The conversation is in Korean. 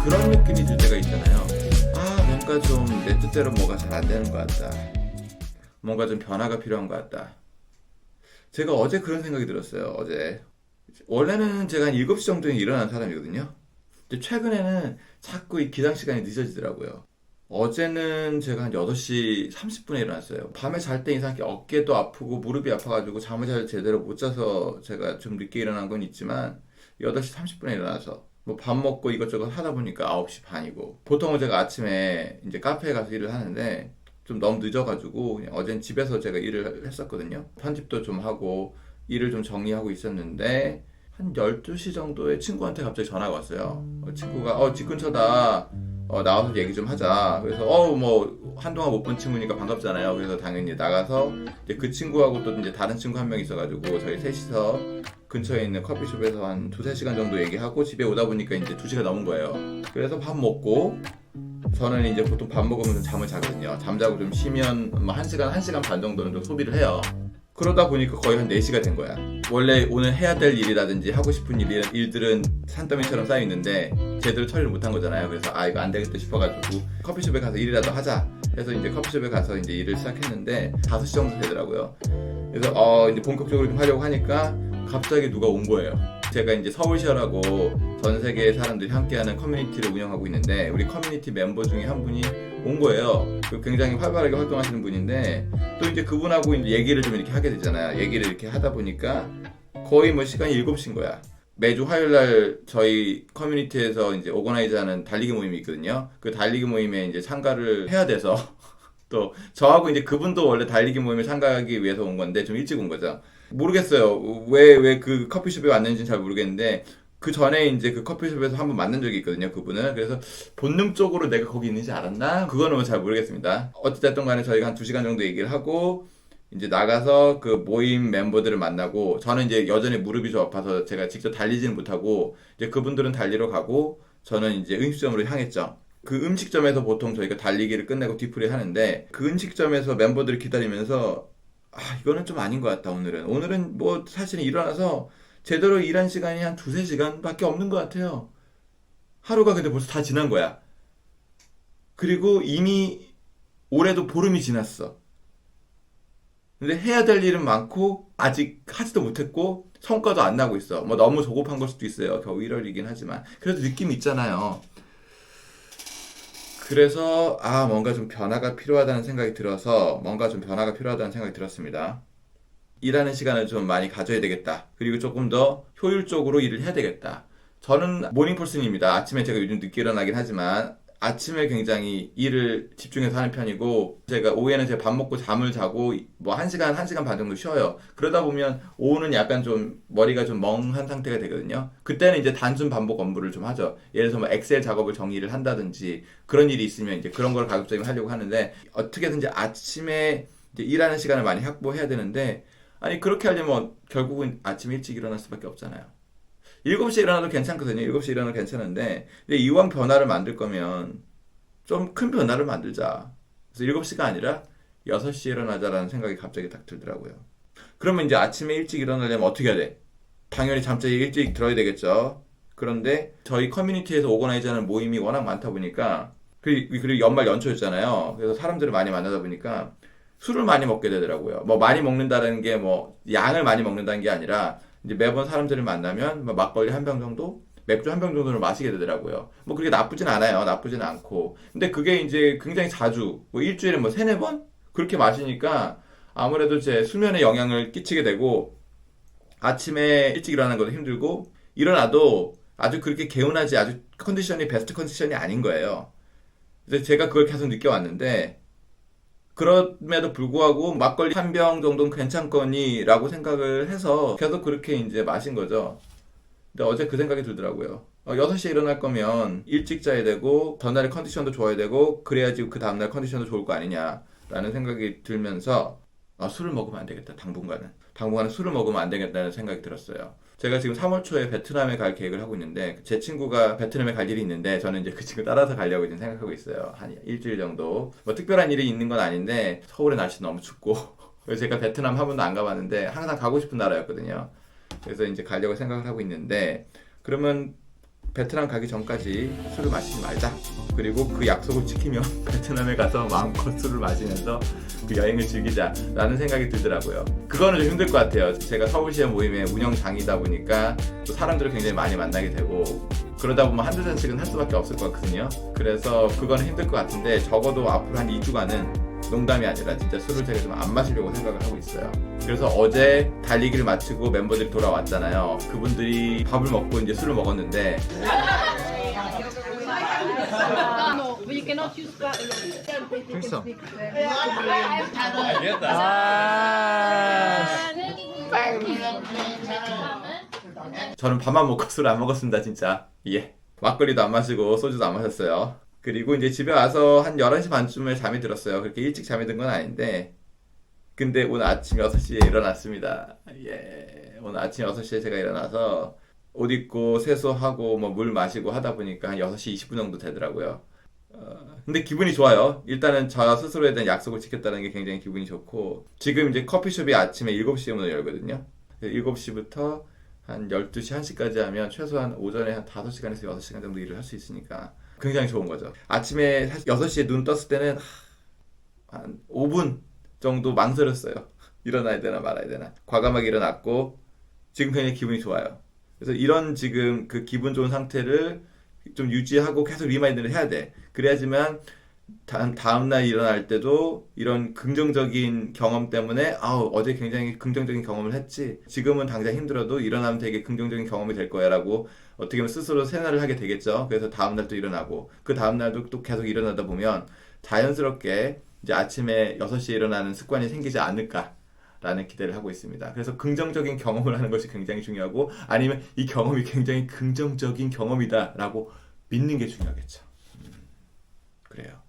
그런 느낌이 들 때가 있잖아요. 아, 뭔가 좀 내 뜻대로 뭐가 잘 안 되는 것 같다. 뭔가 좀 변화가 필요한 것 같다. 제가 어제 그런 생각이 들었어요. 어제. 원래는 제가 한 7시 정도에 일어나는 사람이거든요. 근데 최근에는 자꾸 이 기상 시간이 늦어지더라고요. 어제는 제가 한 8시 30분에 일어났어요. 밤에 잘 때 이상하게 어깨도 아프고 무릎이 아파가지고 잠을 잘 제대로 못 자서 제가 좀 늦게 일어난 건 있지만 8시 30분에 일어나서 뭐 밥 먹고 이것저것 하다 보니까 9시 반이고 보통은 제가 아침에 이제 카페에 가서 일을 하는데 좀 너무 늦어가지고 그냥 어젠 집에서 제가 일을 했었거든요. 편집도 좀 하고 일을 좀 정리하고 있었는데 한 12시 정도에 친구한테 갑자기 전화가 왔어요. 친구가 집 근처다. 나와서 얘기 좀 하자. 그래서 뭐 한동안 못 본 친구니까 반갑잖아요. 그래서 당연히 나가서 이제 그 친구하고 또 이제 다른 친구 한 명 있어가지고 저희 셋이서 근처에 있는 커피숍에서 한 2~3시간 정도 얘기하고 집에 오다 보니까 이제 2시가 넘은 거예요. 그래서 밥 먹고 저는 이제 보통 밥 먹으면서 잠을 자거든요. 잠자고 좀 쉬면 뭐 1시간, 1시간 반 정도는 좀 소비를 해요. 그러다 보니까 거의 한 4시가 된 거야. 원래 오늘 해야 될 일이라든지 하고 싶은 일들은 산더미처럼 쌓여 있는데 제대로 처리를 못한 거잖아요. 그래서 이거 안 되겠다 싶어가지고 커피숍에 가서 일이라도 하자. 그래서 이제 커피숍에 가서 이제 일을 시작했는데 5시 정도 되더라고요. 그래서 이제 본격적으로 좀 하려고 하니까 갑자기 누가 온 거예요. 제가 이제 서울시어라고 전 세계 사람들이 함께하는 커뮤니티를 운영하고 있는데 우리 커뮤니티 멤버 중에 한 분이 온 거예요. 굉장히 활발하게 활동하시는 분인데 또 이제 그분하고 이제 얘기를 좀 이렇게 하게 되잖아요. 얘기를 이렇게 하다 보니까 거의 뭐 시간이 7시인 거야. 매주 화요일날 저희 커뮤니티에서 이제 오거나이즈하는 달리기 모임이 있거든요. 그 달리기 모임에 이제 참가를 해야 돼서 또 저하고 이제 그분도 원래 달리기 모임에 참가하기 위해서 온 건데 좀 일찍 온 거죠. 모르겠어요. 왜 그 커피숍에 왔는지는 잘 모르겠는데 그 전에 이제 그 커피숍에서 한번 만난 적이 있거든요, 그분은. 그래서 본능적으로 내가 거기 있는지 알았나? 그거는 뭐 잘 모르겠습니다. 어찌됐든 간에 저희가 한 2시간 정도 얘기를 하고 이제 나가서 그 모임 멤버들을 만나고 저는 이제 여전히 무릎이 좀 아파서 제가 직접 달리지는 못하고 이제 그분들은 달리러 가고 저는 이제 음식점으로 향했죠. 그 음식점에서 보통 저희가 달리기를 끝내고 뒤풀이 하는데 그 음식점에서 멤버들을 기다리면서 이거는 좀 아닌 것 같다. 오늘은 뭐 사실은 일어나서 제대로 일한 시간이 한 2~3시간 밖에 없는 것 같아요. 하루가 근데 벌써 다 지난 거야. 그리고 이미 올해도 보름이 지났어. 근데 해야 될 일은 많고 아직 하지도 못했고 성과도 안 나고 있어. 뭐 너무 조급한 걸 수도 있어요. 겨우 1월이긴 하지만 그래도 느낌이 있잖아요. 그래서 뭔가 좀 변화가 필요하다는 생각이 들었습니다. 일하는 시간을 좀 많이 가져야 되겠다. 그리고 조금 더 효율적으로 일을 해야 되겠다. 저는 모닝퍼슨입니다. 아침에 제가 요즘 늦게 일어나긴 하지만 아침에 굉장히 일을 집중해서 하는 편이고 제가 오후에는 제가 밥 먹고 잠을 자고 뭐 1시간, 1시간 반 정도 쉬어요. 그러다 보면 오후는 약간 좀 머리가 좀 멍한 상태가 되거든요. 그때는 이제 단순 반복 업무를 좀 하죠. 예를 들어서 뭐 엑셀 작업을 정리를 한다든지 그런 일이 있으면 이제 그런 걸 가급적이면 하려고 하는데 어떻게든지 아침에 이제 일하는 시간을 많이 확보해야 되는데 아니 그렇게 하려면 결국은 아침 일찍 일어날 수밖에 없잖아요. 7시에 일어나도 괜찮거든요. 7시에 일어나도 괜찮은데 근데 이왕 변화를 만들 거면 좀 큰 변화를 만들자. 그래서 7시가 아니라 6시에 일어나자라는 생각이 갑자기 딱 들더라고요. 그러면 이제 아침에 일찍 일어나려면 어떻게 해야 돼? 당연히 잠자리 일찍 들어야 되겠죠. 그런데 저희 커뮤니티에서 오거나이즈하는 모임이 워낙 많다 보니까 그리고 연말 연초였잖아요. 그래서 사람들을 많이 만나다 보니까 술을 많이 먹게 되더라고요. 뭐 많이 먹는다는 게 뭐 양을 많이 먹는다는 게 아니라 이제 매번 사람들을 만나면 뭐 막걸리 한 병 정도, 맥주 한 병 정도를 마시게 되더라고요. 뭐 그렇게 나쁘진 않아요. 나쁘진 않고. 근데 그게 이제 굉장히 자주, 뭐 일주일에 뭐 3~4번? 그렇게 마시니까 아무래도 제 수면에 영향을 끼치게 되고 아침에 일찍 일어나는 것도 힘들고 일어나도 아주 그렇게 개운하지 아주 컨디션이 베스트 컨디션이 아닌 거예요. 그래서 제가 그걸 계속 느껴왔는데 그럼에도 불구하고 막걸리 한 병 정도는 괜찮거니라고 생각을 해서 계속 그렇게 이제 마신 거죠. 근데 어제 그 생각이 들더라고요. 6시에 일어날 거면 일찍 자야 되고 전날의 컨디션도 좋아야 되고 그래야지 그 다음날 컨디션도 좋을 거 아니냐라는 생각이 들면서 술을 먹으면 안 되겠다. 당분간은 술을 먹으면 안 되겠다는 생각이 들었어요. 제가 지금 3월 초에 베트남에 갈 계획을 하고 있는데 제 친구가 베트남에 갈 일이 있는데 저는 이제 그 친구 따라서 가려고 지금 생각하고 있어요. 한 일주일 정도. 뭐 특별한 일이 있는 건 아닌데 서울의 날씨 너무 춥고 그래서 제가 베트남 한 번도 안 가봤는데 항상 가고 싶은 나라였거든요. 그래서 이제 가려고 생각을 하고 있는데 그러면 베트남 가기 전까지 술을 마시지 말자. 그리고 그 약속을 지키면 베트남에 가서 마음껏 술을 마시면서 그 여행을 즐기자라는 생각이 들더라고요. 그거는 좀 힘들 것 같아요. 제가 서울시의 모임의 운영장이다 보니까 또 사람들을 굉장히 많이 만나게 되고 그러다 보면 한두 잔씩은 할 수밖에 없을 것 같거든요. 그래서 그거는 힘들 것 같은데 적어도 앞으로 한 2주간은 농담이 아니라 진짜 술을 제가 좀 안 마시려고 생각을 하고 있어요. 그래서 어제 달리기를 마치고 멤버들이 돌아왔잖아요. 그분들이 밥을 먹고 이제 술을 먹었는데 No, but you cannot use Think 저는 밥만 먹고 술 안 먹었습니다, 진짜. 예. 막걸리도 안 마시고 소주도 안 마셨어요. 그리고 이제 집에 와서 한 11시 반쯤에 잠이 들었어요. 그렇게 일찍 잠이 든 건 아닌데. 근데 오늘 아침 6시에 일어났습니다. 예. 오늘 아침 6시에 제가 일어나서 옷 입고 세수하고 뭐 물 마시고 하다 보니까 한 6시 20분 정도 되더라고요. 근데 기분이 좋아요. 일단은 저 스스로에 대한 약속을 지켰다는 게 굉장히 기분이 좋고 지금 이제 커피숍이 아침에 7시에 문을 열거든요. 7시부터 한 12시, 1시까지 하면 최소한 오전에 한 5시간에서 6시간 정도 일을 할 수 있으니까 굉장히 좋은 거죠. 아침에 사실 6시에 눈 떴을 때는 한 5분 정도 망설였어요. 일어나야 되나 말아야 되나. 과감하게 일어났고 지금 굉장히 기분이 좋아요. 그래서 이런 지금 그 기분 좋은 상태를 좀 유지하고 계속 리마인드를 해야 돼. 그래야지만 다음날 일어날 때도 이런 긍정적인 경험 때문에 어제 굉장히 긍정적인 경험을 했지. 지금은 당장 힘들어도 일어나면 되게 긍정적인 경험이 될 거야 라고 어떻게 보면 스스로 세뇌를 하게 되겠죠. 그래서 다음날 또 일어나고 그 다음날도 또 계속 일어나다 보면 자연스럽게 이제 아침에 6시에 일어나는 습관이 생기지 않을까 라는 기대를 하고 있습니다. 그래서 긍정적인 경험을 하는 것이 굉장히 중요하고 아니면 이 경험이 굉장히 긍정적인 경험이다 라고 믿는 게 중요하겠죠. 그래요.